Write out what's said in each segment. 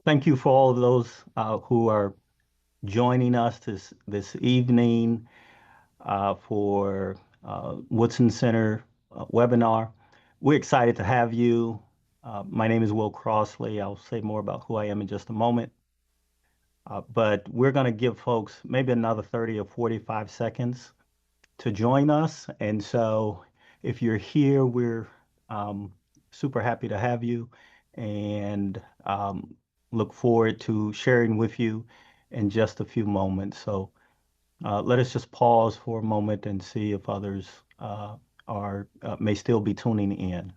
Thank you for all of those who are joining us this evening for Woodson Center webinar. We're excited to have you. My name is Will Crossley. I'll say more about who I am in just a moment. But we're going to give folks maybe another 30 or 45 seconds to join us. And so if you're here, we're um, super happy to have you and look forward to sharing with you in just a few moments. So let us just pause for a moment and see if others are may still be tuning in.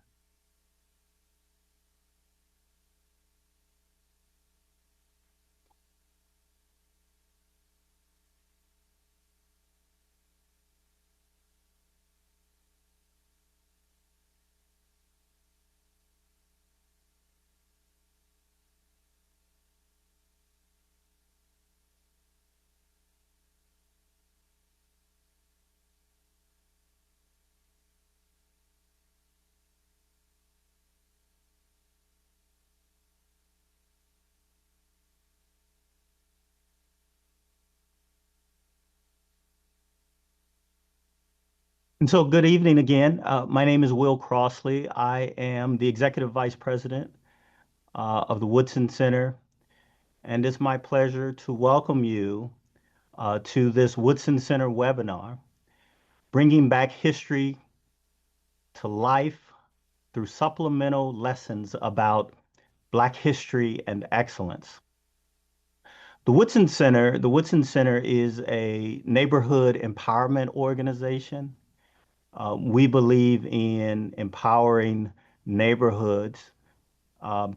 And so good evening again. My name is Will Crossley. I am the Executive Vice President of the Woodson Center, and it's my pleasure to welcome you to this Woodson Center webinar, bringing back history to life through supplemental lessons about Black history and excellence. The Woodson Center is a neighborhood empowerment organization. We believe in empowering neighborhoods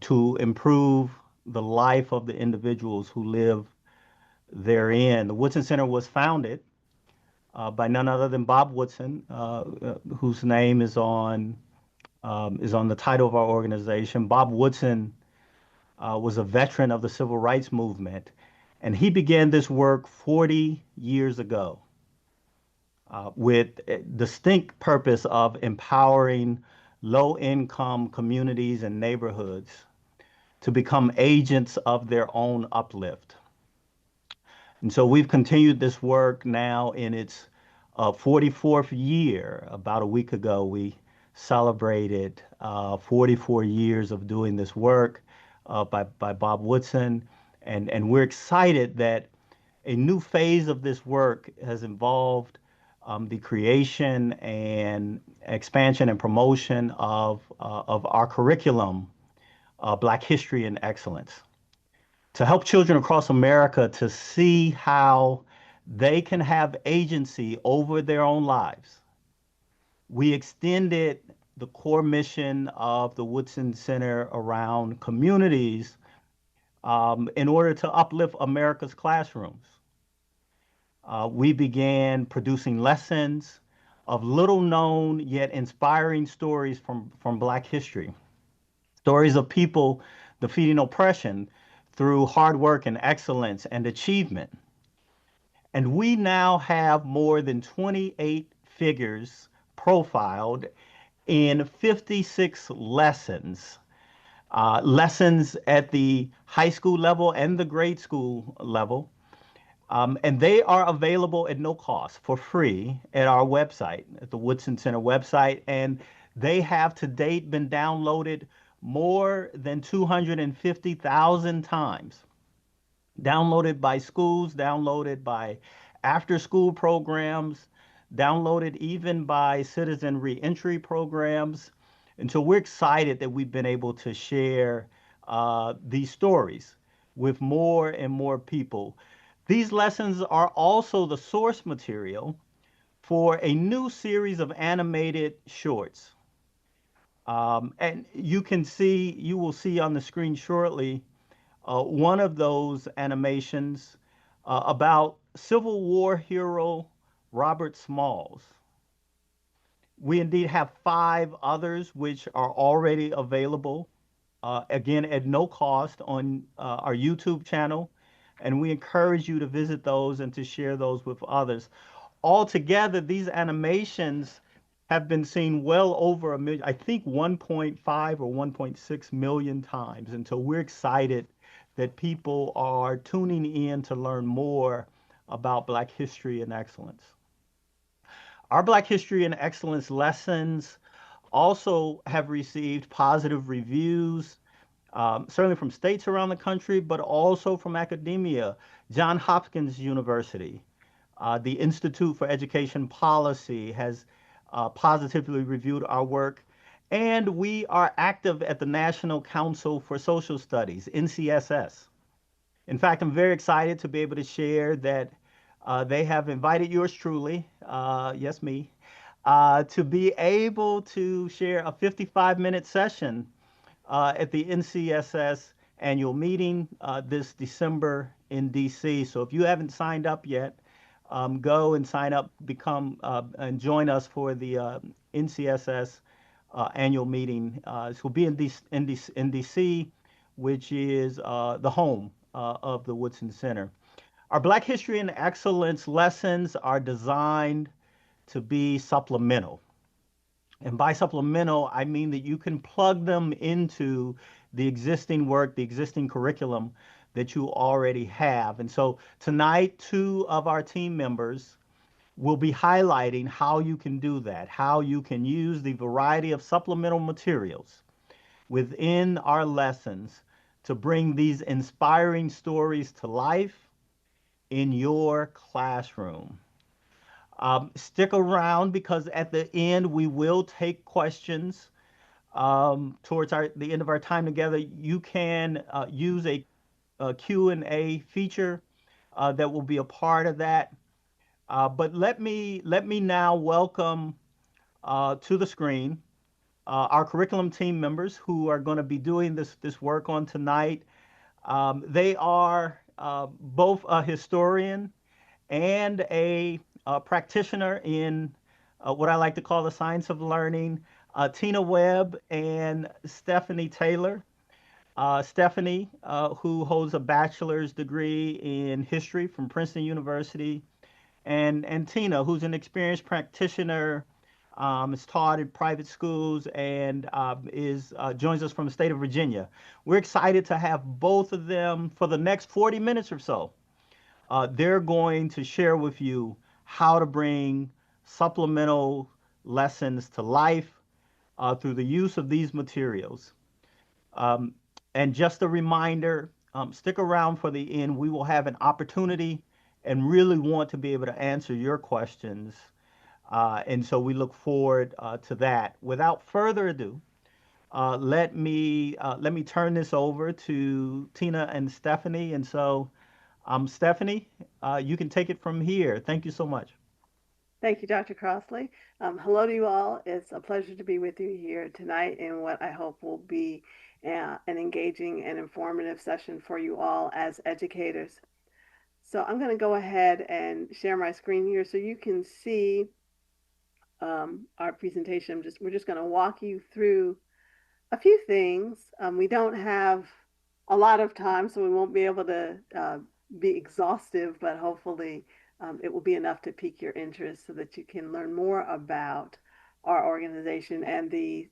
to improve the life of the individuals who live therein. The Woodson Center was founded by none other than Bob Woodson, whose name is on the title of our organization. Bob Woodson was a veteran of the civil rights movement, and he began this work 40 years ago with a distinct purpose of empowering low-income communities and neighborhoods to become agents of their own uplift. And so we've continued this work now in its 44th year. About a week ago, we celebrated 44 years of doing this work by Bob Woodson. And we're excited that a new phase of this work has involved the creation and expansion and promotion of our curriculum, Black History and Excellence, to help children across America to see how they can have agency over their own lives. We extended the core mission of the Woodson Center around communities in order to uplift America's classrooms. We began producing lessons of little known yet inspiring stories from Black history, stories of people defeating oppression through hard work and excellence and achievement. And we now have more than 28 figures profiled in 56 lessons, lessons at the high school level and the grade school level. And they are available at no cost for free at our website, at the Woodson Center website. And they have to date been downloaded more than 250,000 times. Downloaded by schools, downloaded by after school programs, downloaded even by citizen reentry programs. And so we're excited that we've been able to share these stories with more and more people. These lessons are also the source material for a new series of animated shorts. And you will see on the screen shortly, one of those animations about Civil War hero Robert Smalls. We indeed have 5 others which are already available, again, at no cost on our YouTube channel. And we encourage you to visit those and to share those with others. Altogether, these animations have been seen well over a million, I think 1.5 or 1.6 million times. And so we're excited that people are tuning in to learn more about Black history and excellence. Our Black history and excellence lessons also have received positive reviews, certainly from states around the country, but also from academia. Johns Hopkins University, the Institute for Education Policy has positively reviewed our work, and we are active at the National Council for Social Studies, NCSS. In fact, I'm very excited to be able to share that they have invited yours truly, yes, me, to be able to share a 55-minute session at the NCSS annual meeting this December in DC. So if you haven't signed up yet, go and sign up, become and join us for the NCSS annual meeting. This will be in DC, which is the home of the Woodson Center. Our Black History and Excellence lessons are designed to be supplemental. And by supplemental, I mean that you can plug them into the existing work, the existing curriculum that you already have. And so tonight, two of our team members will be highlighting how you can do that, how you can use the variety of supplemental materials within our lessons to bring these inspiring stories to life in your classroom. Stick around because at the end we will take questions towards the end of our time together. You can use a Q&A feature that will be a part of that. But let me now welcome to the screen our curriculum team members who are going to be doing this work on tonight. They are both a historian and a practitioner in what I like to call the science of learning. Tina Webb and Stephanie Taylor. Stephanie, who holds a bachelor's degree in history from Princeton University, and Tina, who's an experienced practitioner, has taught in private schools and is joins us from the state of Virginia. We're excited to have both of them for the next 40 minutes or so. They're going to share with you how to bring supplemental lessons to life through the use of these materials. Um, and just a reminder, stick around for the end. We will have an opportunity and really want to be able to answer your questions. And so we look forward to that. Without further ado, let me turn this over to Tina and Stephanie. And so, Stephanie, you can take it from here. Thank you so much. Thank you, Dr. Crossley. Hello to you all. It's a pleasure to be with you here tonight in what I hope will be an engaging and informative session for you all as educators. So I'm going to go ahead and share my screen here so you can see our presentation. We're just going to walk you through a few things. We don't have a lot of time, so we won't be able to be exhaustive, but hopefully it will be enough to pique your interest so that you can learn more about our organization and the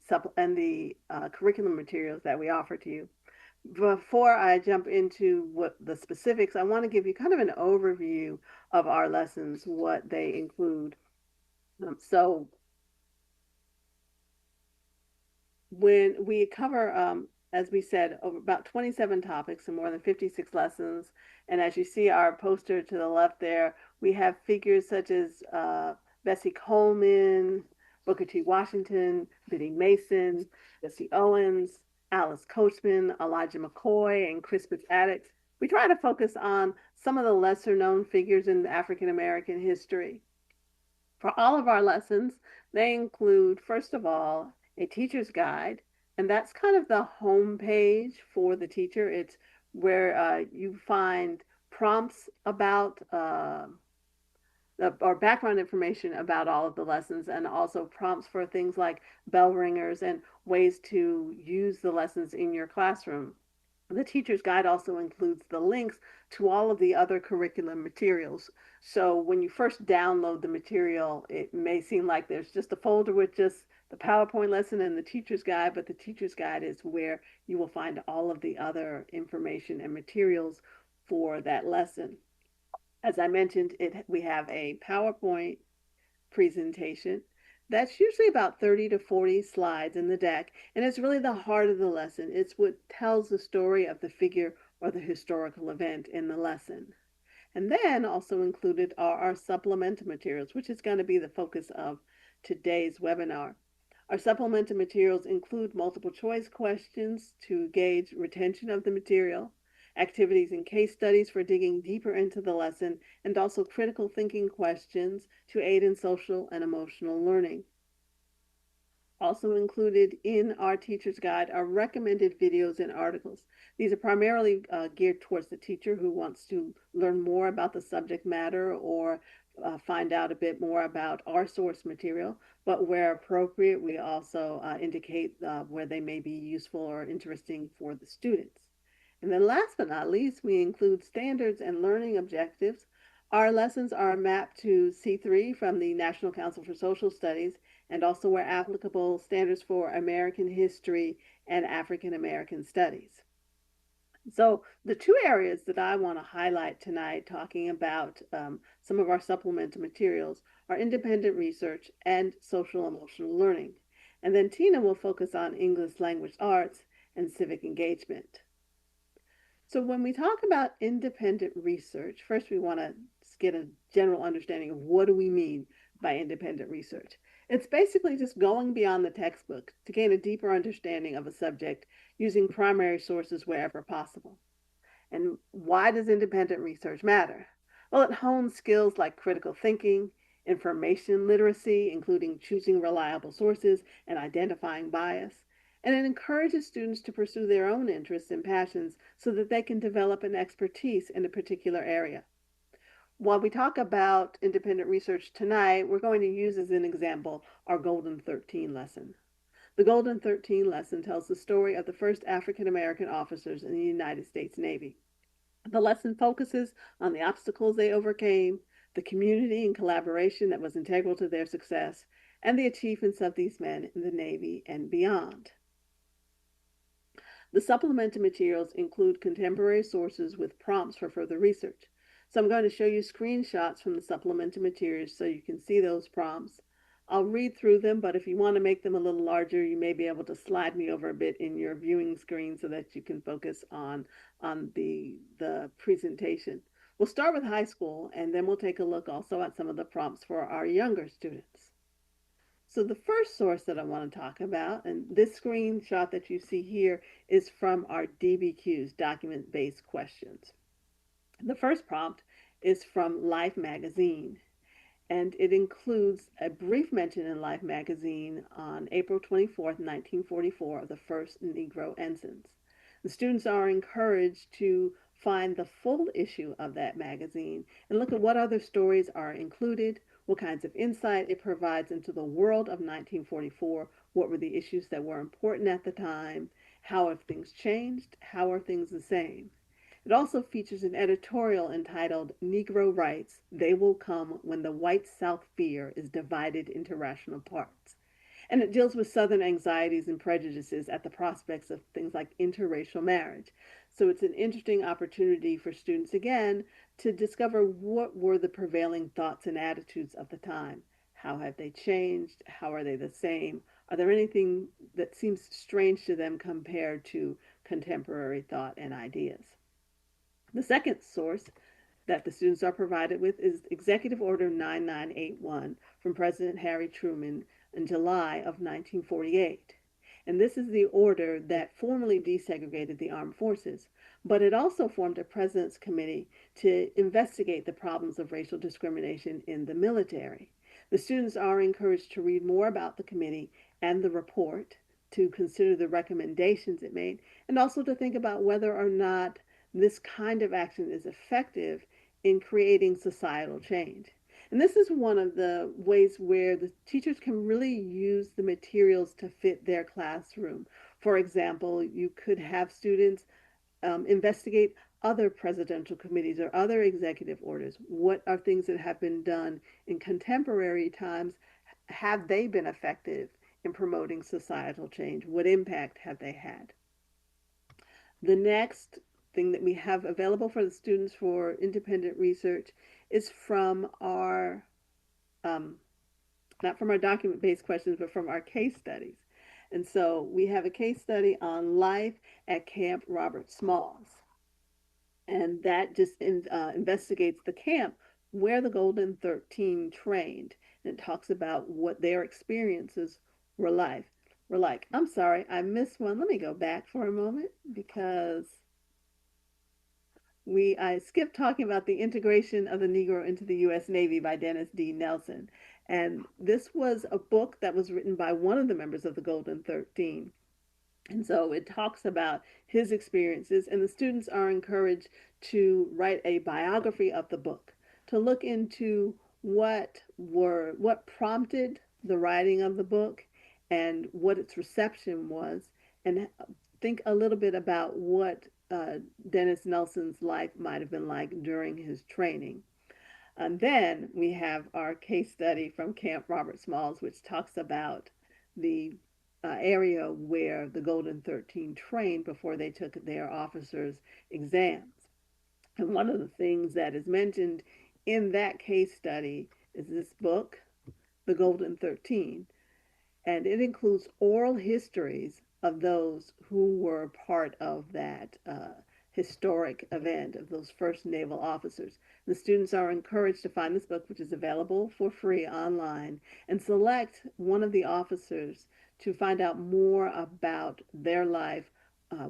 curriculum materials that we offer to you. Before I jump into what the specifics, I want to give you kind of an overview of our lessons, what they include. So when we cover, as we said, over about 27 topics and more than 56 lessons. And as you see our poster to the left there, we have figures such as Bessie Coleman, Booker T. Washington, Biddy Mason, Jesse Owens, Alice Coachman, Elijah McCoy, and Crispus Attucks. We try to focus on some of the lesser known figures in African American history. For all of our lessons, they include, first of all, a teacher's guide, and that's kind of the home page for the teacher. It's where you find prompts about or background information about all of the lessons, and also prompts for things like bell ringers and ways to use the lessons in your classroom. The teacher's guide also includes the links to all of the other curriculum materials. So when you first download the material, it may seem like there's just a folder with just the PowerPoint lesson and the teacher's guide, but the teacher's guide is where you will find all of the other information and materials for that lesson. As I mentioned, we have a PowerPoint presentation. That's usually about 30 to 40 slides in the deck, and it's really the heart of the lesson. It's what tells the story of the figure or the historical event in the lesson. And then also included are our supplemental materials, which is going to be the focus of today's webinar. Our supplemental materials include multiple choice questions to gauge retention of the material, activities and case studies for digging deeper into the lesson, and also critical thinking questions to aid in social and emotional learning. Also included in our teacher's guide are recommended videos and articles. These are primarily geared towards the teacher who wants to learn more about the subject matter or find out a bit more about our source material, but where appropriate, we also indicate where they may be useful or interesting for the students. And then last but not least, we include standards and learning objectives. Our lessons are mapped to C3 from the National Council for Social Studies, and also where applicable, standards for American history and African American studies. So the two areas that I want to highlight tonight, talking about some of our supplemental materials, are independent research and social emotional learning. And then Tina will focus on English language arts and civic engagement. So when we talk about independent research, first we want to get a general understanding of what do we mean by independent research. It's basically just going beyond the textbook to gain a deeper understanding of a subject using primary sources wherever possible. And why does independent research matter? Well, it hones skills like critical thinking, information literacy, including choosing reliable sources and identifying bias. And it encourages students to pursue their own interests and passions so that they can develop an expertise in a particular area. While we talk about independent research tonight, we're going to use as an example our Golden 13 lesson. The Golden 13 lesson tells the story of the first African American officers in the United States Navy. The lesson focuses on the obstacles they overcame, the community and collaboration that was integral to their success, and the achievements of these men in the Navy and beyond. The supplemental materials include contemporary sources with prompts for further research. So I'm going to show you screenshots from the supplemental materials so you can see those prompts. I'll read through them, but if you want to make them a little larger, you may be able to slide me over a bit in your viewing screen so that you can focus on the presentation. We'll start with high school, and then we'll take a look also at some of the prompts for our younger students. So the first source that I want to talk about, and this screenshot that you see here is from our DBQs, document-based questions. The first prompt is from Life magazine, and it includes a brief mention in Life magazine on April 24th, 1944, of the first Negro ensigns. The students are encouraged to find the full issue of that magazine and look at what other stories are included, what kinds of insight it provides into the world of 1944, what were the issues that were important at the time, how have things changed, how are things the same. It also features an editorial entitled Negro Rights, They Will Come When the White South Fear is Divided into Rational Parts. And it deals with Southern anxieties and prejudices at the prospects of things like interracial marriage. So it's an interesting opportunity for students, again, to discover what were the prevailing thoughts and attitudes of the time. How have they changed? How are they the same? Are there anything that seems strange to them compared to contemporary thought and ideas? The second source that the students are provided with is Executive Order 9981 from President Harry Truman in July of 1948. And this is the order that formally desegregated the armed forces, but it also formed a president's committee to investigate the problems of racial discrimination in the military. The students are encouraged to read more about the committee and the report, to consider the recommendations it made, and also to think about whether or not this kind of action is effective in creating societal change. And this is one of the ways where the teachers can really use the materials to fit their classroom. For example, you could have students investigate other presidential committees or other executive orders? What are things that have been done in contemporary times? Have they been effective in promoting societal change? What impact have they had? The next thing that we have available for the students for independent research is from our, um, not from our document based questions, but from our case studies. And so we have a case study on life at Camp Robert Smalls. And that just investigates the camp where the Golden 13 trained. And it talks about what their experiences were like. I'm sorry, I missed one. Let me go back for a moment because I skipped talking about the integration of the Negro into the U.S. Navy by Dennis D. Nelson. And this was a book that was written by one of the members of the Golden 13. And so it talks about his experiences, and the students are encouraged to write a biography of the book, to look into what prompted the writing of the book and what its reception was, and think a little bit about what Dennis Nelson's life might have been like during his training. And then we have our case study from Camp Robert Smalls, which talks about the area where the Golden 13 trained before they took their officers' exams. And one of the things that is mentioned in that case study is this book, The Golden 13, and it includes oral histories of those who were part of that historic event of those first naval officers. The students are encouraged to find this book, which is available for free online, and select one of the officers to find out more about their life,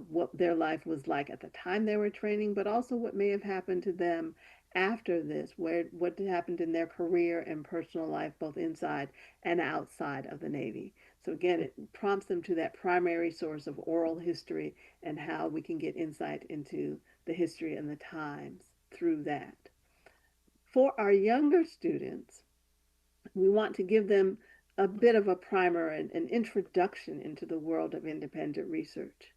what their life was like at the time they were training, but also what may have happened to them after this, what happened in their career and personal life, both inside and outside of the Navy. So again, it prompts them to that primary source of oral history and how we can get insight into the history and the times through that. For our younger students, we want to give them a bit of a primer and an introduction into the world of independent research.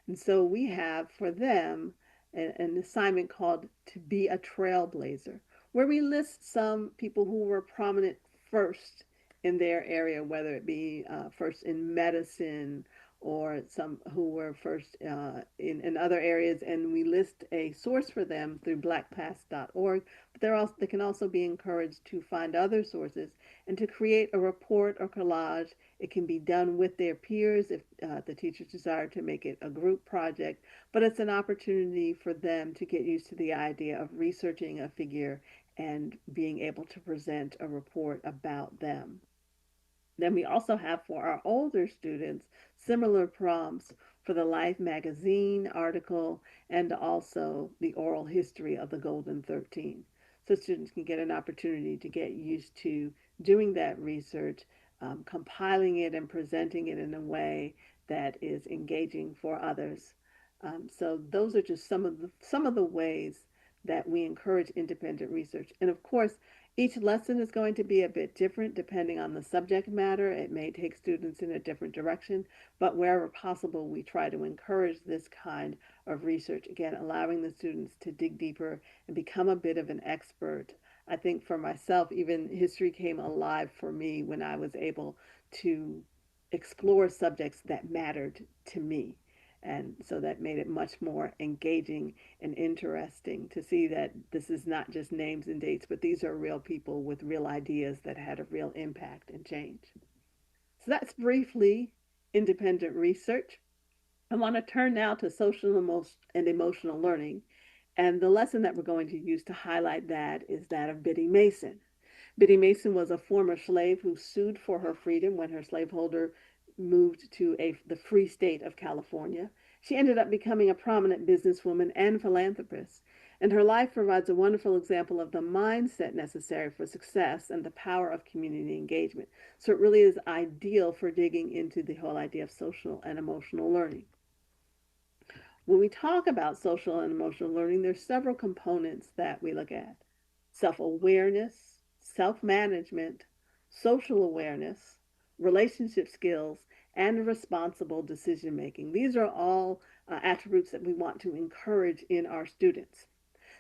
And so we have for them an assignment called To Be a Trailblazer, where we list some people who were prominent first in their area, whether it be first in medicine or some who were first in other areas, and we list a source for them through blackpast.org. But they can also be encouraged to find other sources and to create a report or collage. It can be done with their peers if the teachers desire to make it a group project, but it's an opportunity for them to get used to the idea of researching a figure and being able to present a report about them. Then we also have for our older students similar prompts for the Life magazine article and also the oral history of the Golden 13. So students can get an opportunity to get used to doing that research, compiling it and presenting it in a way that is engaging for others. So those are just some of the ways that we encourage independent research. And of course, each lesson is going to be a bit different depending on the subject matter. It may take students in a different direction, but wherever possible, we try to encourage this kind of research. Again, allowing the students to dig deeper and become a bit of an expert. I think for myself, even history came alive for me when I was able to explore subjects that mattered to me. And so that made it much more engaging and interesting to see that this is not just names and dates, but these are real people with real ideas that had a real impact and change. So that's briefly independent research. I want to turn now to social and emotional learning. And the lesson that we're going to use to highlight that is that of Biddy Mason. Biddy Mason was a former slave who sued for her freedom when her slaveholder moved to the free state of California. She ended up becoming a prominent businesswoman and philanthropist, and her life provides a wonderful example of the mindset necessary for success and the power of community engagement. So it really is ideal for digging into the whole idea of social and emotional learning. When we talk about social and emotional learning, there's several components that we look at: self awareness, self management, social awareness, relationship skills, and responsible decision making. These are all attributes that we want to encourage in our students.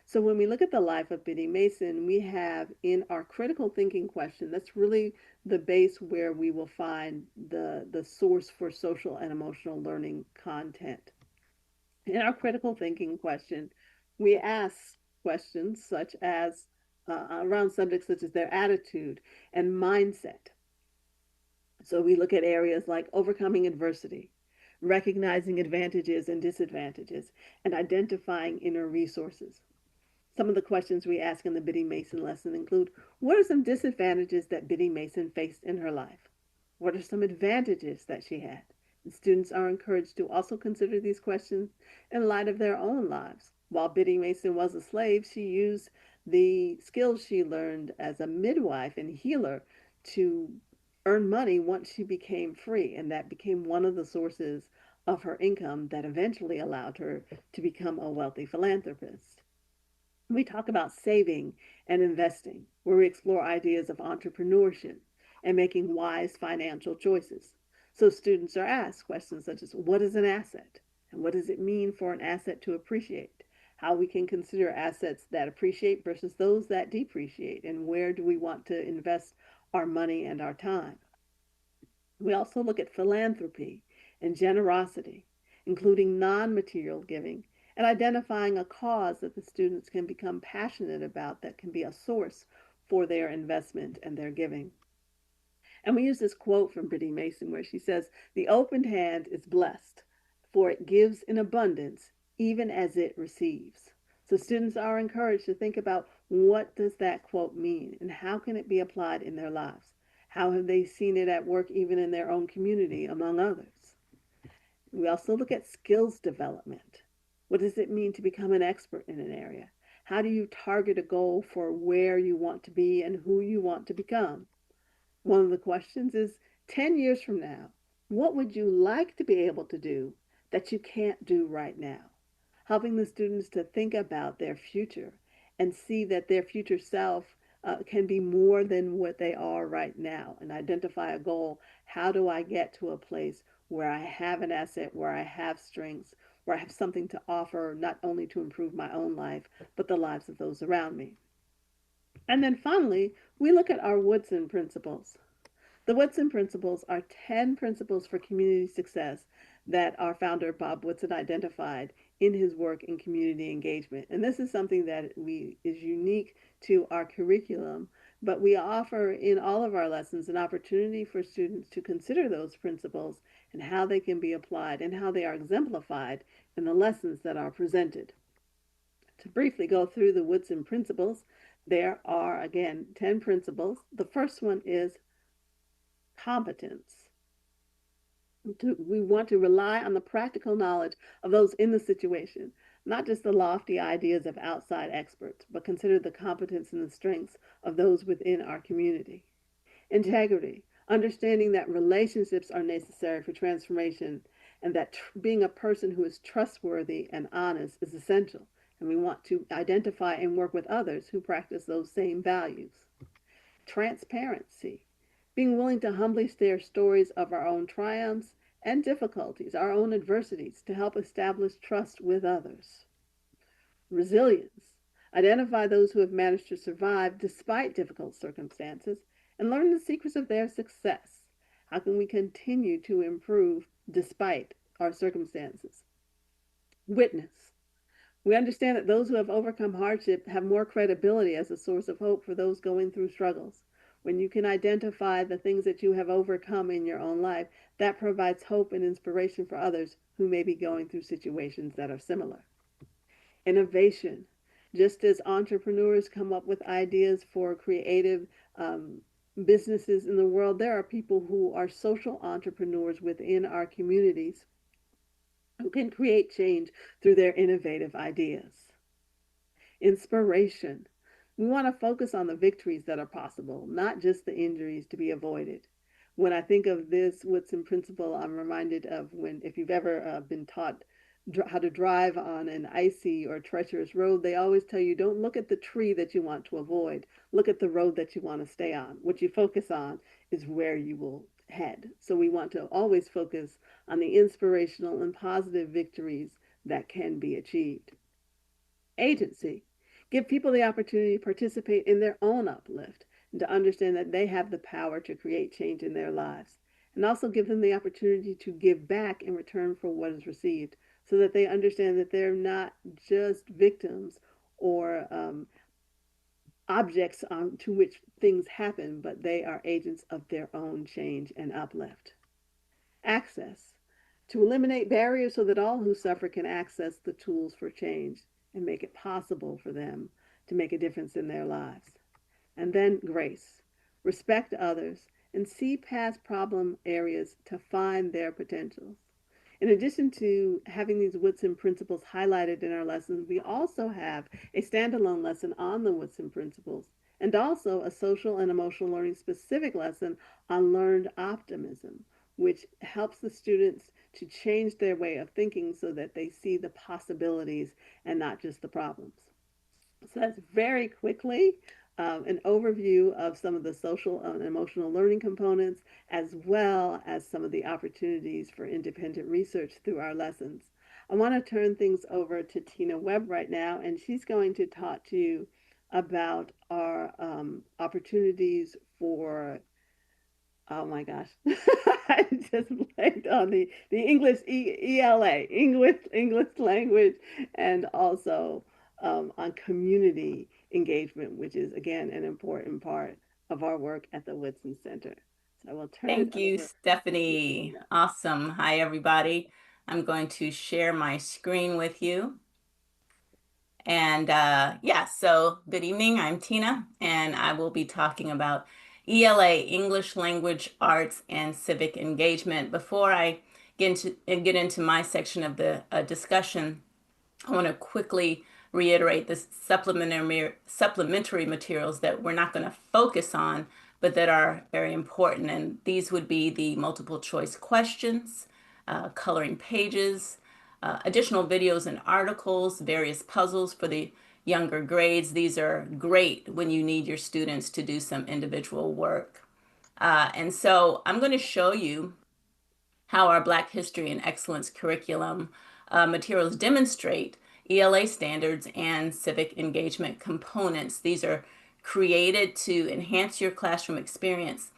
So when we look at the life of Biddy Mason, we have in our critical thinking question, that's really the base where we will find the source for social and emotional learning content. In our critical thinking question, we ask questions such as around subjects such as their attitude and mindset. So we look at areas like overcoming adversity, recognizing advantages and disadvantages, and identifying inner resources. Some of the questions we ask in the Biddy Mason lesson include: what are some disadvantages that Biddy Mason faced in her life? What are some advantages that she had? And students are encouraged to also consider these questions in light of their own lives. While Biddy Mason was a slave, she used the skills she learned as a midwife and healer to earn money once she became free, and that became one of the sources of her income that eventually allowed her to become a wealthy philanthropist. We talk about saving and investing, where we explore ideas of entrepreneurship and making wise financial choices. So students are asked questions such as: what is an asset? And what does it mean for an asset to appreciate? How we can consider assets that appreciate versus those that depreciate, and where do we want to invest our money and our time? We also look at philanthropy and generosity, including non material giving, and identifying a cause that the students can become passionate about that can be a source for their investment and their giving. And we use this quote from Biddy Mason where she says, "The open hand is blessed, for it gives in abundance, even as it receives." So students are encouraged to think about what does that quote mean and how can it be applied in their lives? How have they seen it at work even in their own community, among others? We also look at skills development. What does it mean to become an expert in an area? How do you target a goal for where you want to be and who you want to become? One of the questions is: 10 years from now, what would you like to be able to do that you can't do right now? Helping the students to think about their future and see that their future self can be more than what they are right now, and identify a goal. How do I get to a place where I have an asset, where I have strengths, where I have something to offer, not only to improve my own life, but the lives of those around me? And then finally, we look at our Woodson principles. The Woodson principles are 10 principles for community success that our founder, Bob Woodson, identified in his work in community engagement. And this is something that is unique to our curriculum, but we offer in all of our lessons an opportunity for students to consider those principles and how they can be applied and how they are exemplified in the lessons that are presented. To briefly go through the Woodson principles, there are again 10 principles. The first one is competence. We want to rely on the practical knowledge of those in the situation, not just the lofty ideas of outside experts, but consider the competence and the strengths of those within our community. Integrity, understanding that relationships are necessary for transformation and that being a person who is trustworthy and honest is essential. And we want to identify and work with others who practice those same values. Transparency, being willing to humbly share stories of our own triumphs and difficulties, our own adversities, to help establish trust with others. Resilience, identify those who have managed to survive despite difficult circumstances and learn the secrets of their success. How can we continue to improve despite our circumstances? Witness, we understand that those who have overcome hardship have more credibility as a source of hope for those going through struggles. When you can identify the things that you have overcome in your own life, that provides hope and inspiration for others who may be going through situations that are similar. Innovation. Just as entrepreneurs come up with ideas for creative businesses in the world, there are people who are social entrepreneurs within our communities who can create change through their innovative ideas. Inspiration. We want to focus on the victories that are possible, not just the injuries to be avoided. When I think of this Woodson principle, I'm reminded of when, if you've ever been taught how to drive on an icy or treacherous road, they always tell you don't look at the tree that you want to avoid, look at the road that you want to stay on. What you focus on is where you will head. So we want to always focus on the inspirational and positive victories that can be achieved. Agency. Give people the opportunity to participate in their own uplift and to understand that they have the power to create change in their lives. And also give them the opportunity to give back in return for what is received so that they understand that they're not just victims or objects to which things happen, but they are agents of their own change and uplift. Access. To eliminate barriers so that all who suffer can access the tools for change and make it possible for them to make a difference in their lives. And then grace. Respect others and see past problem areas to find their potentials. In addition to having these Woodson principles highlighted in our lessons, we also have a standalone lesson on the Woodson principles and also a social and emotional learning specific lesson on learned optimism, which helps the students to change their way of thinking so that they see the possibilities and not just the problems. So that's very quickly an overview of some of the social and emotional learning components, as well as some of the opportunities for independent research through our lessons. I want to turn things over to Tina Webb right now, and she's going to talk to you about our opportunities for, oh my gosh, I just blanked on the English ELA, English language, and also on community engagement, which is again an important part of our work at the Woodson Center. So I will turn it Thank you, over to Stephanie. Tina. Awesome. Hi, everybody. I'm going to share my screen with you. And yeah, so good evening. I'm Tina, and I will be talking about ELA, English Language Arts and Civic Engagement. Before I get into my section of the discussion, I want to quickly reiterate the supplementary materials that we're not going to focus on, but that are very important. And these would be the multiple choice questions, coloring pages, additional videos and articles, various puzzles for the younger grades. These are great when you need your students to do some individual work. And so I'm going to show you how our Black History and Excellence curriculum materials demonstrate ELA standards and civic engagement components. These are created to enhance your classroom experience.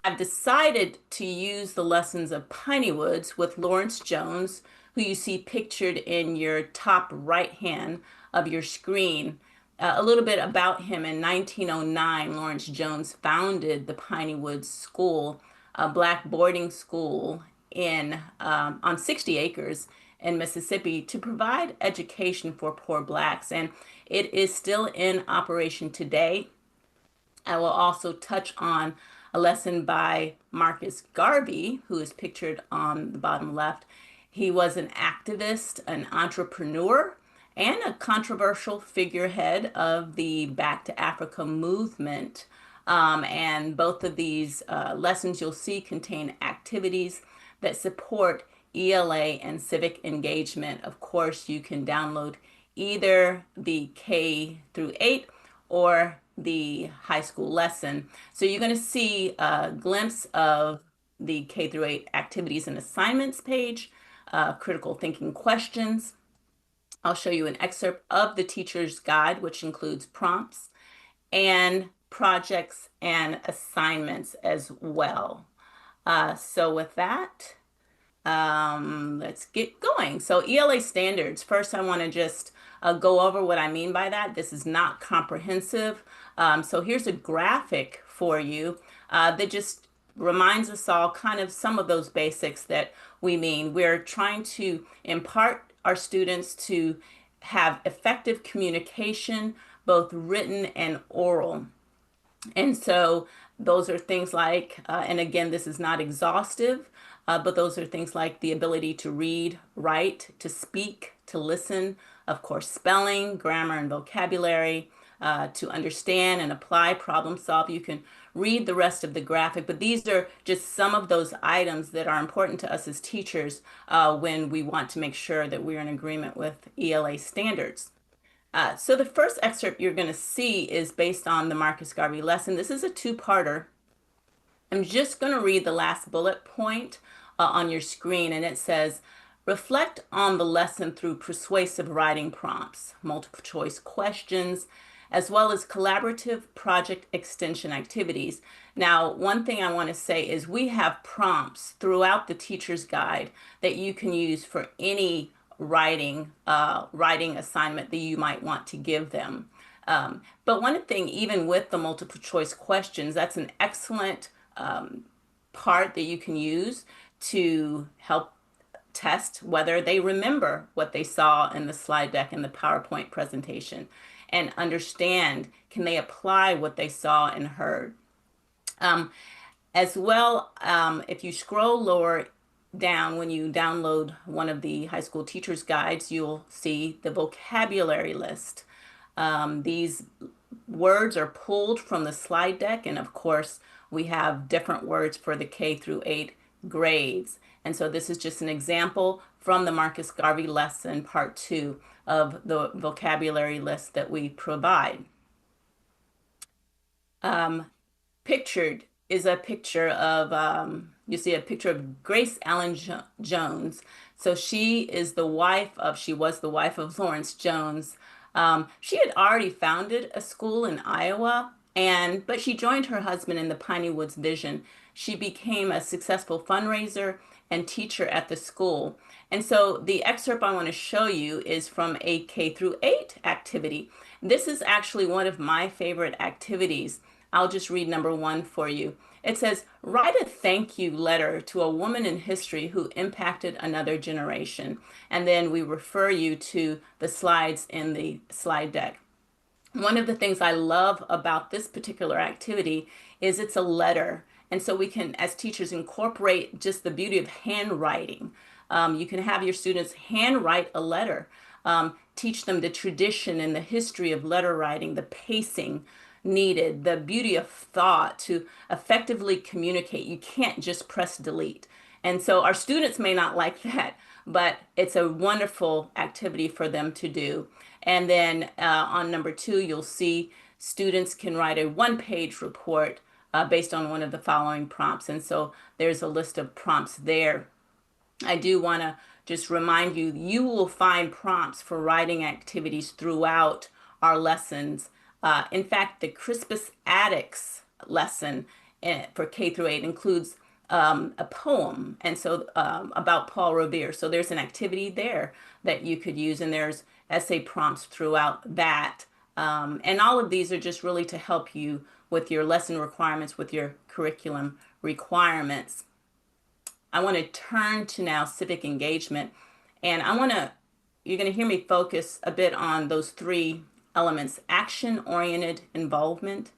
I've decided to use the lessons of Piney Woods with Lawrence Jones, who you see pictured in your top right hand of your screen. A little bit about him. In 1909, Lawrence Jones founded the Piney Woods School, a Black boarding school in on 60 acres in Mississippi to provide education for poor Blacks, and it is still in operation today. I will also touch on a lesson by Marcus Garvey, who is pictured on the bottom left. He was an activist, an entrepreneur, and a controversial figurehead of the Back to Africa movement. And both of these lessons you'll see contain activities that support ELA and civic engagement. Of course, you can download either the K through 8 or the high school lesson. So you're going to see a glimpse of the K through 8 activities and assignments page, critical thinking questions. I'll show you an excerpt of the teacher's guide, which includes prompts and projects and assignments as well. So with that, let's get going. So ELA standards. First, I want to just go over what I mean by that. This is not comprehensive. So here's a graphic for you that just reminds us all kind of some of those basics that we mean. We're trying to impart our students to have effective communication, both written and oral. And so those are things like, and again, this is not exhaustive, but those are things like the ability to read, write, to speak, to listen, of course, spelling, grammar, and vocabulary, to understand and apply, problem solve. You can read the rest of the graphic, but these are just some of those items that are important to us as teachers when we want to make sure that we're in agreement with ELA standards. So the first excerpt you're going to see is based on the Marcus Garvey lesson. This is a two-parter, I'm just going to read the last bullet point on your screen, and it says, reflect on the lesson through persuasive writing prompts, multiple choice questions, as well as collaborative project extension activities. Now, one thing I want to say is we have prompts throughout the teacher's guide that you can use for any writing assignment that you might want to give them. But one thing, even with the multiple choice questions, that's an excellent part that you can use to help test whether they remember what they saw in the slide deck and the PowerPoint presentation and understand, can they apply what they saw and heard. As well, if you scroll lower down, when you download one of the high school teachers guides, you'll see the vocabulary list. These words are pulled from the slide deck, and of course, we have different words for the K through 8 grades. And so this is just an example from the Marcus Garvey lesson, part 2 of the vocabulary list that we provide. Pictured is a picture of, you see a picture of Grace Allen Jones. So she was the wife of Lawrence Jones. She had already founded a school in Iowa, but she joined her husband in the Piney Woods vision. She became a successful fundraiser and teacher at the school. And so the excerpt I want to show you is from a K through 8 activity. This is actually one of my favorite activities. I'll just read number 1 for you. It says, write a thank you letter to a woman in history who impacted another generation. And then we refer you to the slides in the slide deck. One of the things I love about this particular activity is it's a letter. And so we can, as teachers, incorporate just the beauty of handwriting. You can have your students handwrite a letter, teach them the tradition and the history of letter writing, the pacing needed, the beauty of thought to effectively communicate. You can't just press delete. And so our students may not like that, but it's a wonderful activity for them to do. And then on number 2, you'll see students can write a one-page report based on one of the following prompts. And so there's a list of prompts there. I do want to just remind you, you will find prompts for writing activities throughout our lessons. In fact, the Crispus Attucks lesson for K through 8 includes a poem, and so about Paul Revere. So there's an activity there that you could use, and there's essay prompts throughout that. And all of these are just really to help you with your lesson requirements, with your curriculum requirements. I want to turn to now civic engagement, and you're going to hear me focus a bit on those 3 elements: action-oriented involvement,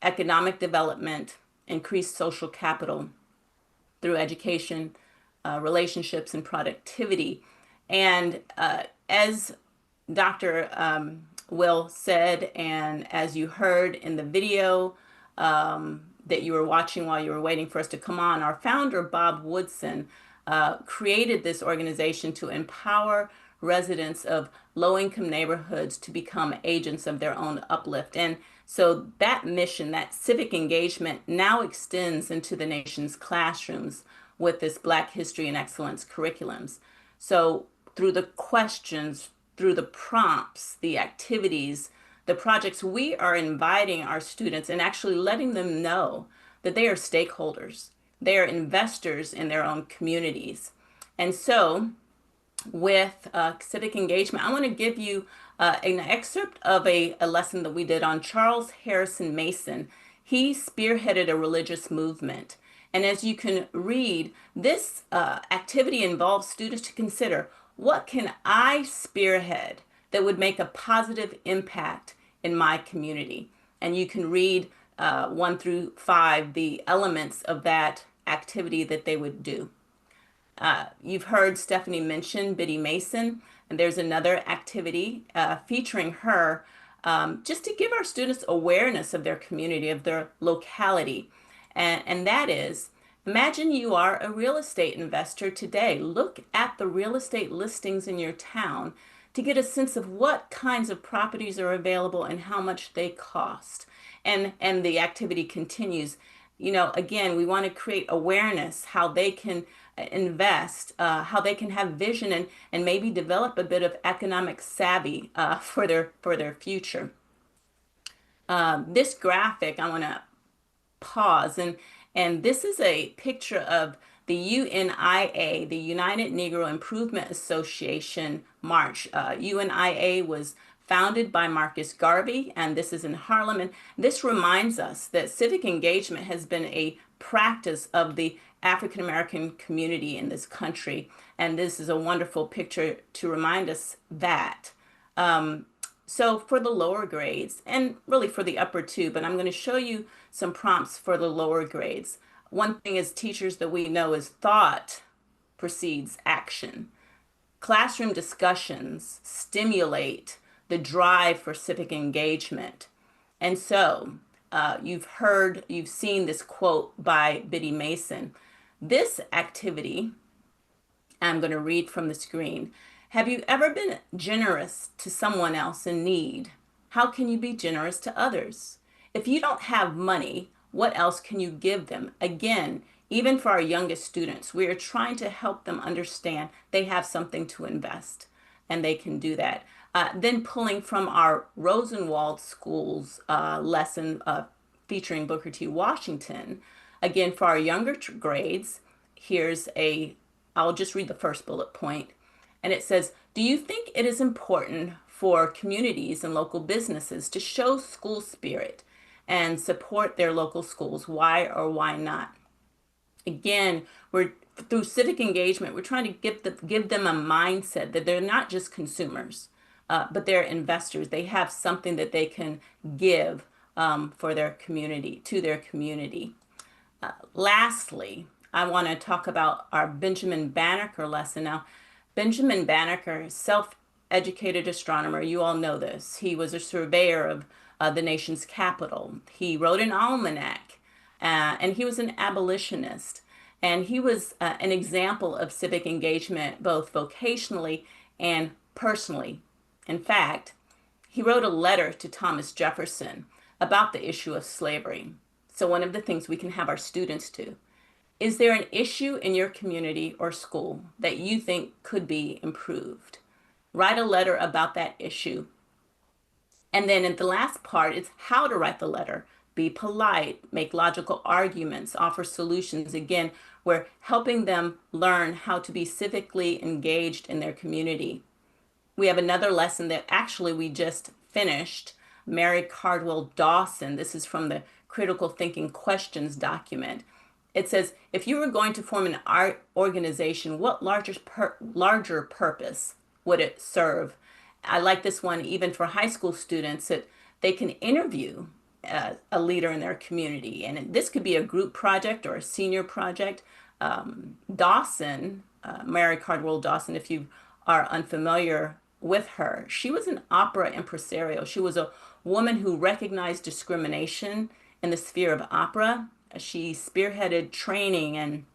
economic development, increased social capital through education, relationships, and productivity. And as Dr. Will said, and as you heard in the video that you were watching while you were waiting for us to come on, our founder, Bob Woodson, created this organization to empower residents of low-income neighborhoods to become agents of their own uplift. And so that mission, that civic engagement, now extends into the nation's classrooms with this Black History and Excellence curriculums. So through the questions, through the prompts, the activities, the projects, we are inviting our students and actually letting them know that they are stakeholders. They are investors in their own communities. And so with civic engagement, I want to give you an excerpt of a lesson that we did on Charles Harrison Mason. He spearheaded a religious movement. And as you can read, this activity involves students to consider, what can I spearhead that would make a positive impact in my community? And you can read 1 through 5, the elements of that activity that they would do. You've heard Stephanie mention Biddy Mason, and there's another activity featuring her just to give our students awareness of their community, of their locality. And that is, imagine you are a real estate investor today. Look at the real estate listings in your town to get a sense of what kinds of properties are available and how much they cost. And the activity continues. Again, we want to create awareness, how they can invest, how they can have vision and maybe develop a bit of economic savvy for their future. This graphic, I want to pause and this is a picture of the UNIA, the United Negro Improvement Association March. UNIA was founded by Marcus Garvey, and this is in Harlem. And this reminds us that civic engagement has been a practice of the African American community in this country. And this is a wonderful picture to remind us that. So for the lower grades, and really for the upper too, but I'm going to show you some prompts for the lower grades. One thing as teachers that we know is thought precedes action. Classroom discussions stimulate the drive for civic engagement. And so you've seen this quote by Biddy Mason. This activity, I'm going to read from the screen. Have you ever been generous to someone else in need? How can you be generous to others? If you don't have money, what else can you give them? Again, even for our youngest students, we are trying to help them understand they have something to invest and they can do that. Then pulling from our Rosenwald Schools lesson featuring Booker T. Washington, again, for our younger grades, I'll just read the first bullet point. And it says, do you think it is important for communities and local businesses to show school spirit and support their local schools? Why or why not? Again, through civic engagement, we're trying to give them a mindset that they're not just consumers, but they're investors. They have something that they can give for their community, to their community. Lastly, I want to talk about our Benjamin Banneker lesson. Now, Benjamin Banneker, self-educated astronomer, you all know this. He was a surveyor of the nation's capital. He wrote an almanac, and he was an abolitionist. And he was an example of civic engagement, both vocationally and personally. In fact, he wrote a letter to Thomas Jefferson about the issue of slavery. So one of the things we can have our students do: is there an issue in your community or school that you think could be improved? Write a letter about that issue. And then in the last part, it's how to write the letter. Be polite, make logical arguments, offer solutions. Again, we're helping them learn how to be civically engaged in their community. We have another lesson that actually we just finished. Mary Cardwell Dawson. This is from the Critical Thinking Questions document. It says, if you were going to form an art organization, what larger purpose would it serve? I like this one even for high school students, that they can interview a leader in their community. And this could be a group project or a senior project. Dawson, Mary Cardwell Dawson, if you are unfamiliar with her, she was an opera impresario. She was a woman who recognized discrimination in the sphere of opera. She spearheaded training and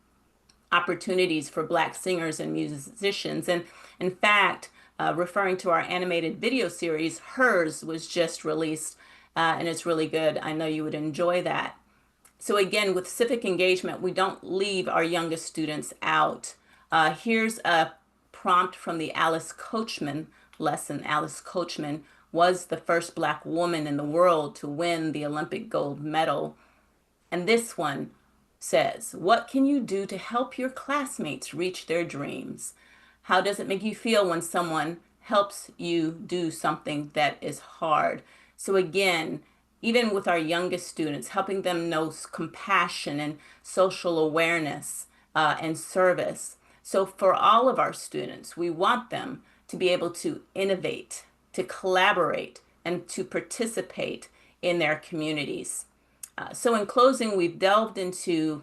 opportunities for Black singers and musicians. And in fact, referring to our animated video series, Hers was just released, and it's really good. I know you would enjoy that. So again, with civic engagement, we don't leave our youngest students out. Here's a prompt from the Alice Coachman lesson. Alice Coachman was the first Black woman in the world to win the Olympic gold medal. And this one says, what can you do to help your classmates reach their dreams? How does it make you feel when someone helps you do something that is hard? So again, even with our youngest students, helping them know compassion and social awareness and service. So for all of our students, we want them to be able to innovate, to collaborate, and to participate in their communities. So in closing, we've delved into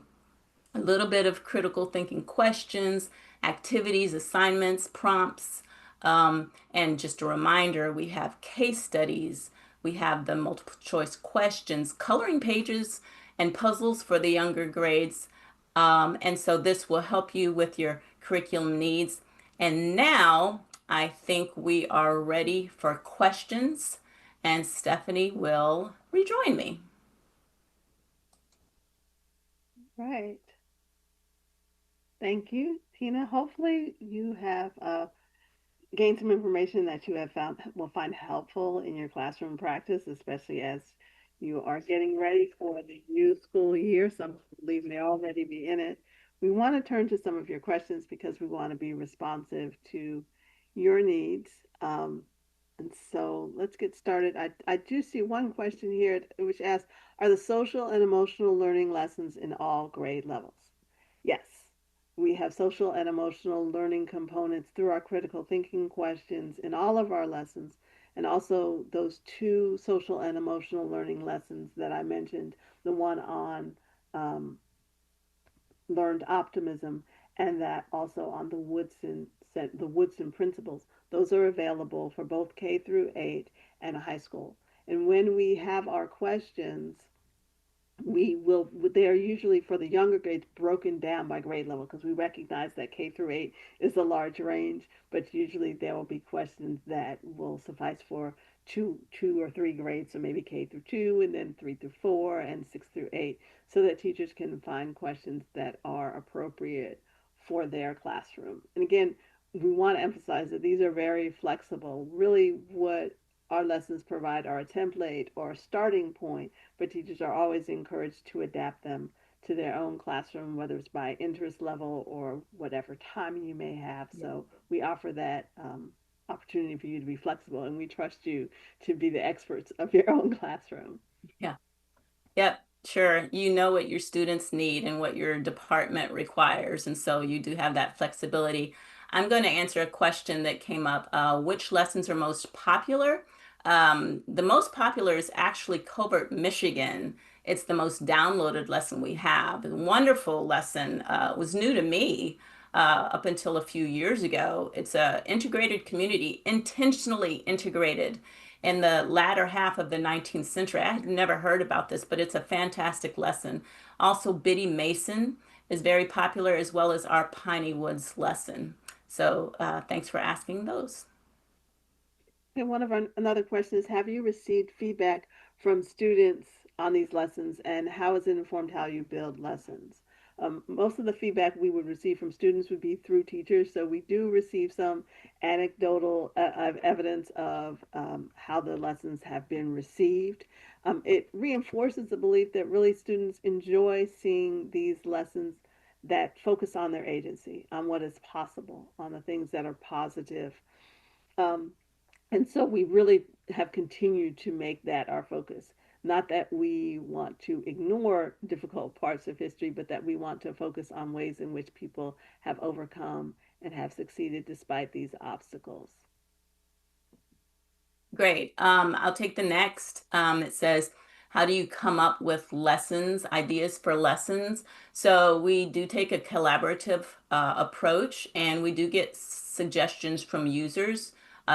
a little bit of critical thinking questions, activities, assignments, prompts, and just a reminder, we have case studies, we have the multiple choice questions, coloring pages, and puzzles for the younger grades. And so this will help you with your curriculum needs. And now I think we are ready for questions, and Stephanie will rejoin me. Right. Thank you, Tina. Hopefully you have gain some information that you have found will find helpful in your classroom practice, especially as you are getting ready for the new school year. Some believe may already be in it. We want to turn to some of your questions because we want to be responsive to your needs. And so let's get started. I do see one question here which asks, are the social and emotional learning lessons in all grade levels? Yes, we have social and emotional learning components through our critical thinking questions in all of our lessons, and also those two social and emotional learning lessons that I mentioned, the one on um, learned optimism, and that also on the Woodson principles. Those are available for both K through 8 and high school. And when we have our questions, we will they are usually for the younger grades broken down by grade level because we recognize that K through 8 is a large range, but usually there will be questions that will suffice for two or three grades, so maybe K through 2 and then 3 through 4 and 6 through 8, so that teachers can find questions that are appropriate for their classroom. And again, we want to emphasize that these are very flexible. Really, what our lessons provide are a template or a starting point, but teachers are always encouraged to adapt them to their own classroom, whether it's by interest level or whatever time you may have. So we offer that opportunity for you to be flexible, and we trust you to be the experts of your own classroom. Yeah. Yep, sure. You know what your students need and what your department requires, and so you do have that flexibility. I'm going to answer a question that came up. Which lessons are most popular? The most popular is actually Covert, Michigan. It's the most downloaded lesson we have. A wonderful lesson. Was new to me up until a few years ago. It's a integrated community, intentionally integrated in the latter half of the 19th century. I had never heard about this, but it's a fantastic lesson. Also, Biddy Mason is very popular, as well as our Piney Woods lesson. So thanks for asking those. And another question is, have you received feedback from students on these lessons, and how has it informed how you build lessons? Most of the feedback we would receive from students would be through teachers, so we do receive some anecdotal evidence of how the lessons have been received. It reinforces the belief that really students enjoy seeing these lessons that focus on their agency, on what is possible, on the things that are positive. Um, and so we really have continued to make that our focus. Not that we want to ignore difficult parts of history, but that we want to focus on ways in which people have overcome and have succeeded despite these obstacles. Great. I'll take the next. It says, how do you come up with lessons, ideas for lessons? So we do take a collaborative approach and we do get suggestions from users.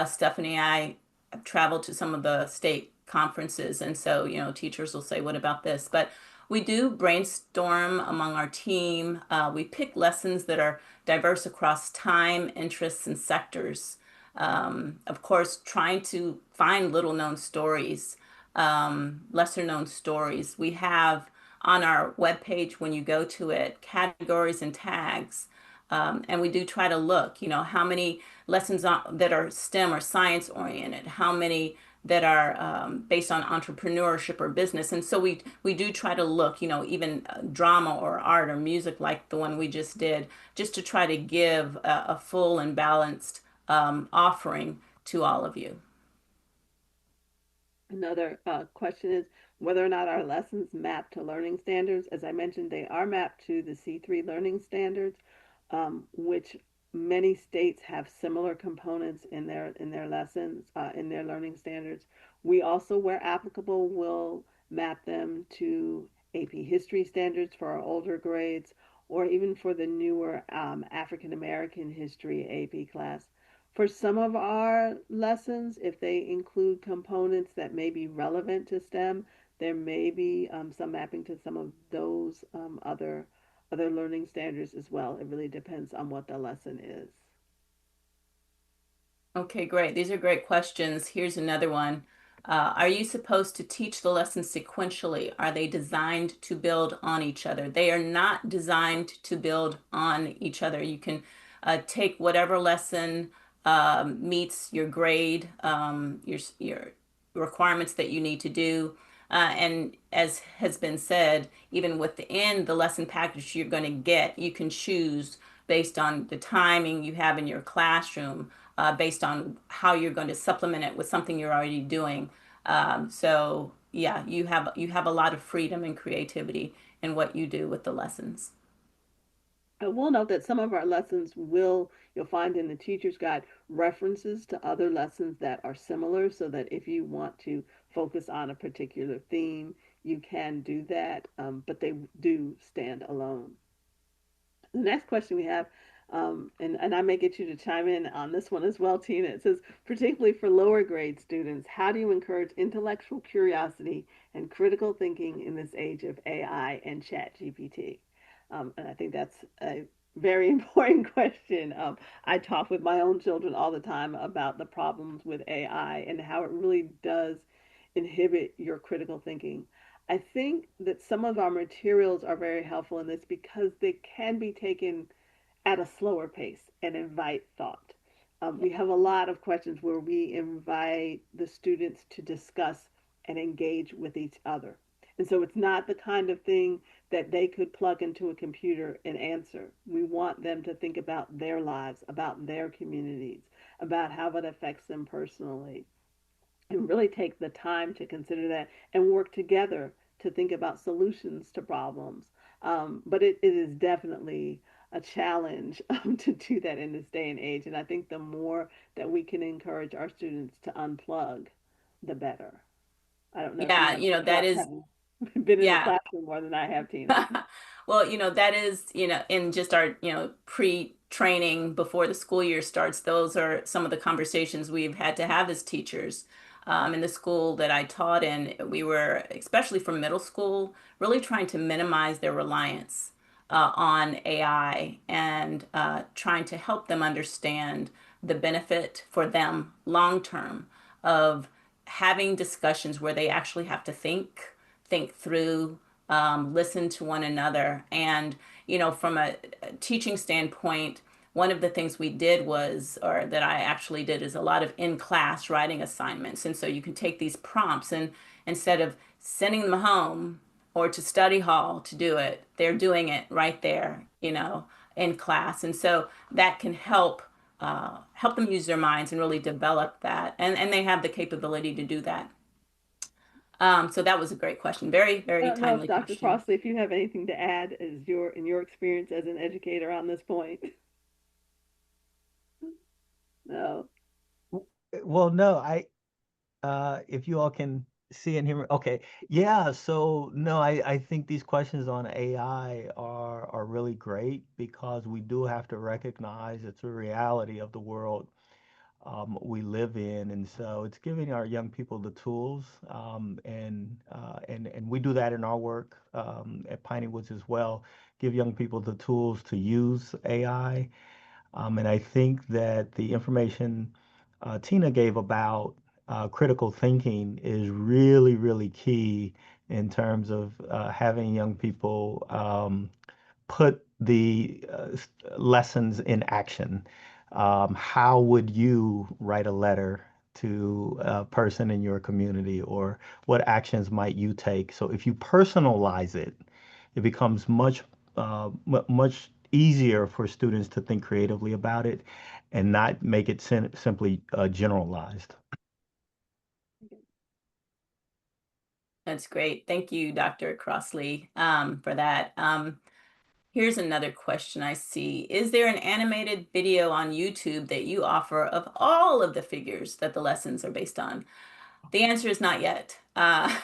Stephanie and I have traveled to some of the state conferences, and so, teachers will say, what about this? But we do brainstorm among our team. We pick lessons that are diverse across time, interests, and sectors. Of course, trying to find little known stories, lesser known stories. We have on our webpage, when you go to it, categories and tags. And we do try to look, how many lessons that are STEM or science oriented, how many that are based on entrepreneurship or business. And so we do try to look, even drama or art or music like the one we just did, just to try to give a full and balanced offering to all of you. Another question is whether or not our lessons map to learning standards. As I mentioned, they are mapped to the C3 learning standards, which many states have similar components in their lessons, in their learning standards. We also, where applicable, will map them to AP History standards for our older grades, or even for the newer African American History AP class. For some of our lessons, if they include components that may be relevant to STEM, there may be some mapping to some of those other learning standards as well. It really depends on what the lesson is. Okay, great. These are great questions. Here's another one. Are you supposed to teach the lessons sequentially? Are they designed to build on each other? They are not designed to build on each other. You can take whatever lesson meets your grade, your requirements that you need to do. And as has been said, even within the lesson package you're going to get, you can choose based on the timing you have in your classroom, based on how you're going to supplement it with something you're already doing. So yeah, you have a lot of freedom and creativity in what you do with the lessons. I will note that some of our lessons you'll find in the teacher's guide references to other lessons that are similar so that if you want to focus on a particular theme, you can do that, but they do stand alone. The next question we have, and I may get you to chime in on this one as well, Tina. It says, particularly for lower grade students, how do you encourage intellectual curiosity and critical thinking in this age of AI and Chat GPT? And I think that's a very important question. I talk with my own children all the time about the problems with AI and how it really does inhibit your critical thinking. I think that some of our materials are very helpful in this because they can be taken at a slower pace and invite thought. We have a lot of questions where we invite the students to discuss and engage with each other. And so it's not the kind of thing that they could plug into a computer and answer. We want them to think about their lives, about their communities, about how it affects them personally, and really take the time to consider that and work together to think about solutions to problems. But it is definitely a challenge to do that in this day and age. And I think the more that we can encourage our students to unplug, the better. I don't know if you Yeah, have that thoughts is, having been in the yeah. classroom more than I have, Tina. Well, that is, in just our, pre-training before the school year starts, those are some of the conversations we've had to have as teachers. In the school that I taught in, we were, especially for middle school, really trying to minimize their reliance on AI and trying to help them understand the benefit for them long term of having discussions where they actually have to think through, listen to one another. And, from a teaching standpoint, one of the things we did was, or that I actually did, is a lot of in class writing assignments. And so you can take these prompts and instead of sending them home or to study hall to do it, they're doing it right there, in class. And so that can help them use their minds and really develop that. And they have the capability to do that. So that was a great question. Very, I very don't know if timely Dr. question. Crossley, if you have anything to add as in your experience as an educator on this point. No. Well, no, if you all can see and hear me, okay. Yeah, so no, I think these questions on AI are really great because we do have to recognize it's a reality of the world we live in, and so it's giving our young people the tools, and we do that in our work at Piney Woods as well. Give young people the tools to use AI, and I think that the information Tina gave about critical thinking is really, really key in terms of having young people put the lessons in action. How would you write a letter to a person in your community, or what actions might you take? So if you personalize it, it becomes much easier for students to think creatively about it and not make it simply generalized. That's great. Thank you, Dr. Crossley, for that. Here's another question I see. Is there an animated video on YouTube that you offer of all of the figures that the lessons are based on? The answer is not yet.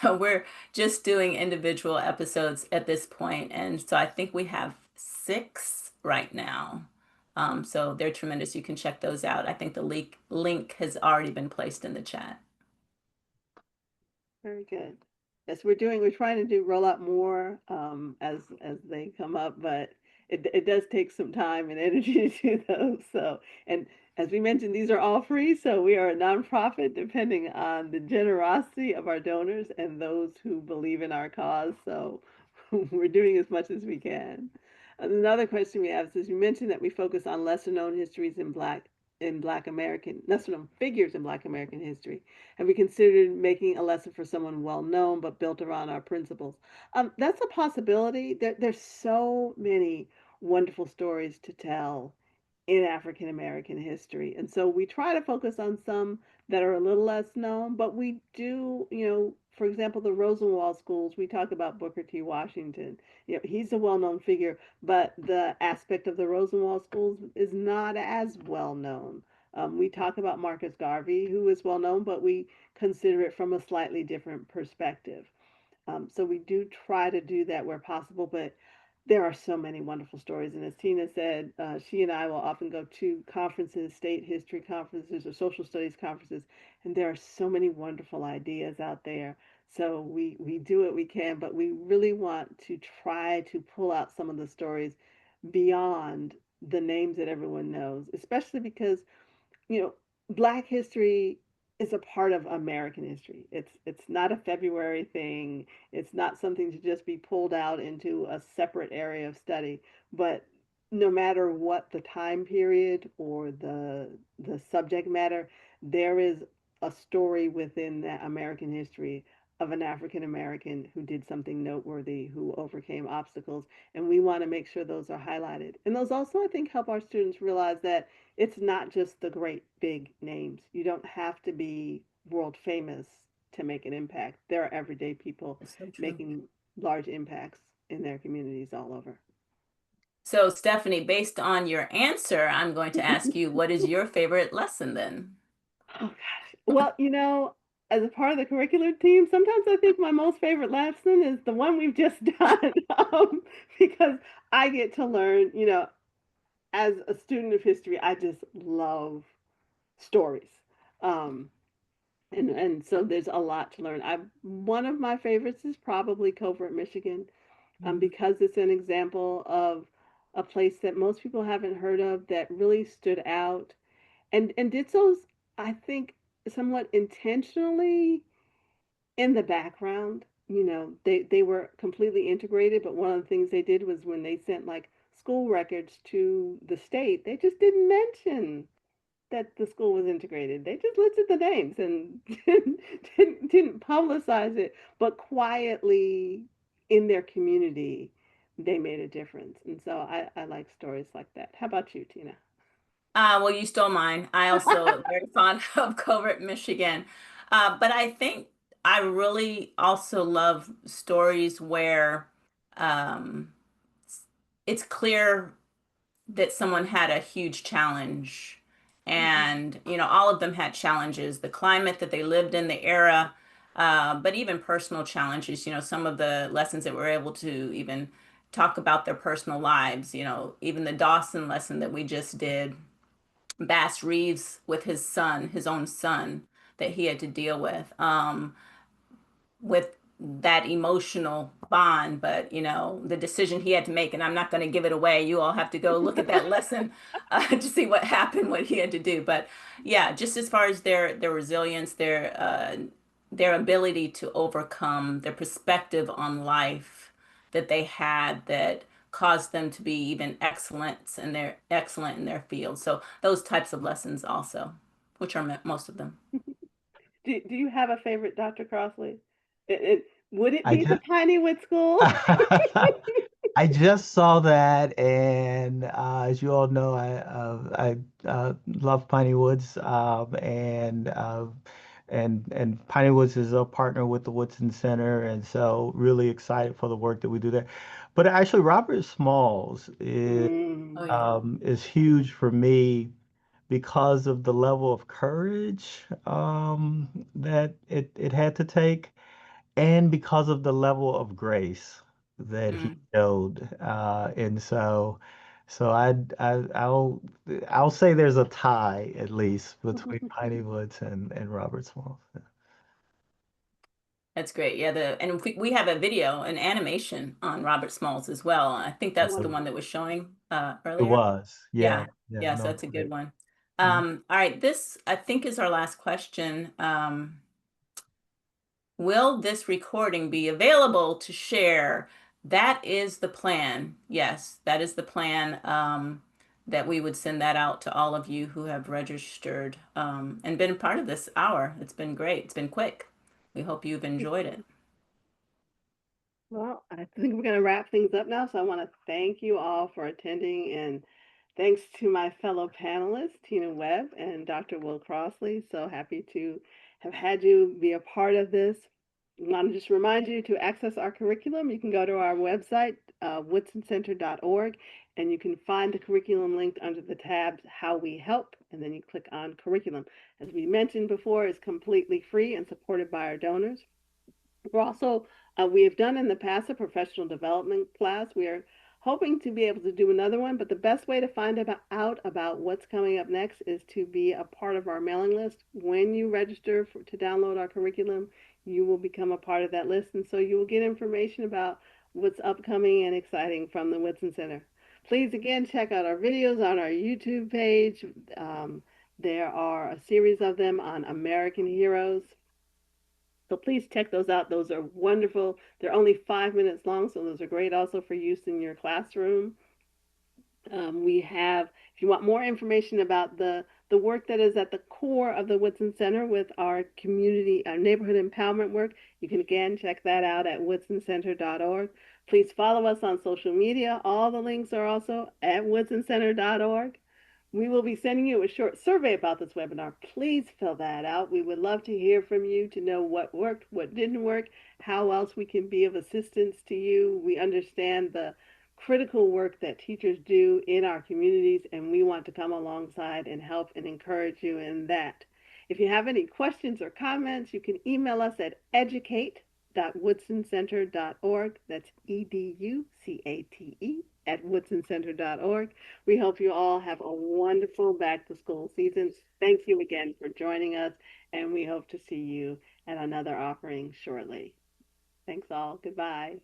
We're just doing individual episodes at this point, and so I think we have 6 right now. So they're tremendous. You can check those out. I think the link has already been placed in the chat. Very good. Yes, we're trying to roll out more as they come up, but it does take some time and energy to do those. So, and as we mentioned, these are all free. So we are a nonprofit depending on the generosity of our donors and those who believe in our cause. So we're doing as much as we can. Another question we have is you mentioned that we focus on lesser known histories in Black American lesser known figures in Black American history. Have we considered making a lesson for someone well known but built around our principles? That's a possibility. There's so many wonderful stories to tell in African American history. And so we try to focus on some that are a little less known, but we do, for example, the Rosenwald schools, we talk about Booker T. Washington. He's a well known figure, but the aspect of the Rosenwald schools is not as well known. We talk about Marcus Garvey, who is well known, but we consider it from a slightly different perspective. So we do try to do that where possible, but there are so many wonderful stories. And as Tina said, she and I will often go to conferences, state history conferences, or social studies conferences, and there are so many wonderful ideas out there. So we do what we can, but we really want to try to pull out some of the stories beyond the names that everyone knows, especially because you know, Black history is a part of American history. It's not a February thing. It's not something to just be pulled out into a separate area of study. But no matter what the time period or the subject matter, there is a story within that American history of an African American who did something noteworthy, who overcame obstacles, and we want to make sure those are highlighted. And those also, I think, help our students realize that it's not just the great big names. You don't have to be world famous to make an impact. There are everyday people That's so true. making large impacts in their communities all over. So, Stephanie, based on your answer, I'm going to ask you, what is your favorite lesson then? Oh gosh. Well, as a part of the curricular team, sometimes I think my most favorite lesson is the one we've just done, because I get to learn. As a student of history, I just love stories. Um, and so there's a lot to learn. I One of my favorites is probably Covert, Michigan, Mhm. because it's an example of a place that most people haven't heard of that really stood out and did so, I think, somewhat intentionally in the background. They were completely integrated, but one of the things they did was when they sent like school records to the state, they just didn't mention that the school was integrated. They just listed the names and didn't publicize it, but quietly in their community, they made a difference. And so I like stories like that. How about you, Tina? Well, you stole mine. I also am very fond of Covert, Michigan. But I think I really also love stories where um, it's clear that someone had a huge challenge. Mhm. And, all of them had challenges, the climate that they lived in, the era, but even personal challenges. Some of the lessons that we're able to even talk about their personal lives, even the Dawson lesson that we just did, Bass Reeves with his son, his own son, that he had to deal with that emotional bond, but the decision he had to make, and I'm not going to give it away. You all have to go look at that lesson to see what happened, what he had to do. But yeah, just as far as their resilience, their ability to overcome, their perspective on life that they had that caused them to be even excellent in their field. So those types of lessons also, which are most of them. Do you have a favorite, Dr. Crossley? Would it I be the just Pinewood School? I just saw that, and as you all know, I love Piney Woods, and Piney Woods is a partner with the Woodson Center, and so really excited for the work that we do there. But actually, Robert Smalls Oh Mm. yeah. is huge for me because of the level of courage that it had to take and because of the level of grace that he Mm. showed. And so I'll say there's a tie at least between Piney Woods and Robert Small. That's great. Yeah, and we have a video, an animation on Robert Smalls as well. I think that's the one Wonderful. that was showing It earlier. was. Yeah. Yeah, Yeah. yes, No, that's a good great. one. Mhm. All right, this I think is our last question. Will this recording be available to share? That is the plan. Yes, that is the plan. That we would send that out to all of you who have registered and been part of this hour. It's been great. It's been quick. We hope you've enjoyed it. Well, I think we're going to wrap things up now. So I want to thank you all for attending, and thanks to my fellow panelists, Tina Webb and Dr. Will Crossley. So happy to have had you be a part of this. I want to just remind you to access our curriculum. You can go to our website, woodsoncenter.org, and you can find the curriculum linked under the tabs How We Help, and then you click on curriculum. As we mentioned before, it's completely free and supported by our donors. We're also, we have done in the past a professional development class. We are hoping to be able to do another one, but the best way to find out about what's coming up next is to be a part of our mailing list. When you register to download our curriculum, you will become a part of that list, and so you will get information about what's upcoming and exciting from the Woodson Center. Please again check out our videos on our YouTube page. There are a series of them on American heroes. So please check those out. Those are wonderful. They're only 5 minutes long, so those are great also for use in your classroom. We have, if you want more information about the work that is at the core of the Woodson Center with our community, our neighborhood empowerment work, you can again check that out at woodsoncenter.org. Please follow us on social media. All the links are also at woodsoncenter.org. We will be sending you a short survey about this webinar. Please fill that out. We would love to hear from you to know what worked, what didn't work, how else we can be of assistance to you. We understand the critical work that teachers do in our communities, and we want to come alongside and help and encourage you in that. If you have any questions or comments, you can email us at educate.woodsoncenter.org. That's EDUCATE at woodsoncenter.org. We hope you all have a wonderful back to school season. Thank you again for joining us, and we hope to see you at another offering shortly. Thanks all. Goodbye.